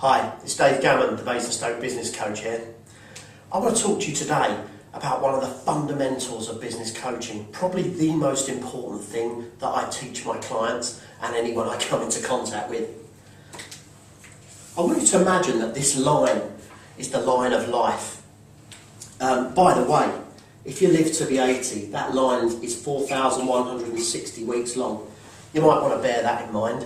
Hi, it's Dave Gammon, the Basingstoke Business Coach here. I want to talk to you today about one of the fundamentals of business coaching, probably the most important thing that I teach my clients and anyone I come into contact with. I want you to imagine that this line is the line of life. By the way, if you live to be 80, that line is 4,160 weeks long. You might want to bear that in mind.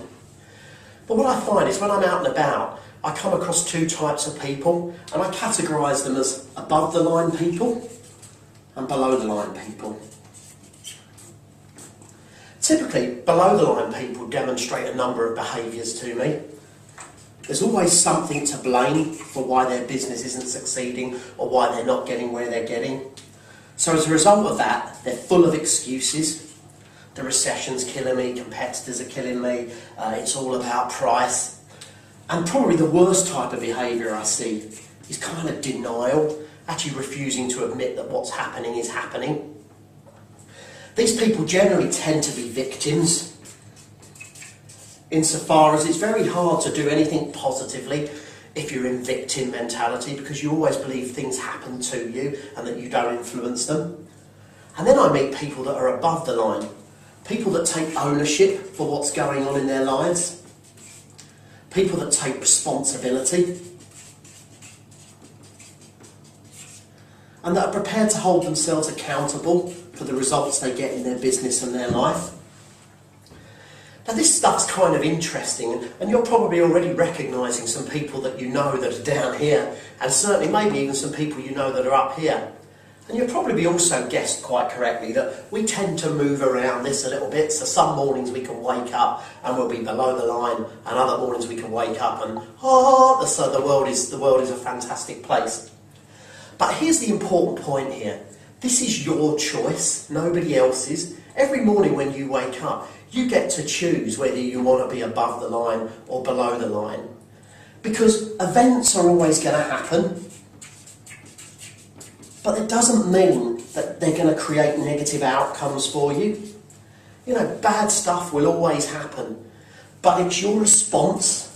But what I find is when I'm out and about, I come across two types of people, and I categorise them as above the line people and below the line people. Typically, below the line people demonstrate a number of behaviours to me. There's always something to blame for why their business isn't succeeding or why they're not getting where they're getting. So as a result of that, they're full of excuses. The recession's killing me, competitors are killing me, it's all about price. And probably the worst type of behaviour I see is kind of denial, actually refusing to admit that what's happening is happening. These people generally tend to be victims, insofar as it's very hard to do anything positively if you're in victim mentality, because you always believe things happen to you and that you don't influence them. And then I meet people that are above the line, people that take ownership for what's going on in their lives. People that take responsibility and that are prepared to hold themselves accountable for the results they get in their business and their life. Now this stuff's kind of interesting, and you're probably already recognising some people that you know that are down here, and certainly maybe even some people you know that are up here. And you'll probably also guessed quite correctly that we tend to move around this a little bit, so some mornings we can wake up and we'll be below the line, and other mornings we can wake up and so the world is a fantastic place. But here's the important point here. This is your choice, nobody else's. Every morning when you wake up, you get to choose whether you want to be above the line or below the line. Because events are always going to happen. But it doesn't mean that they're going to create negative outcomes for you. You know, bad stuff will always happen, but it's your response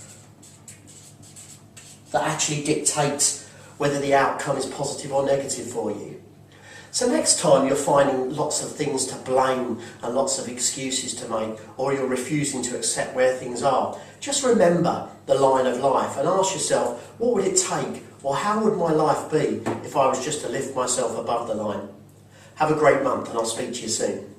that actually dictates whether the outcome is positive or negative for you. So next time you're finding lots of things to blame and lots of excuses to make, or you're refusing to accept where things are, just remember the line of life and ask yourself, what would it take, or how would my life be if I was just to lift myself above the line? Have a great month, and I'll speak to you soon.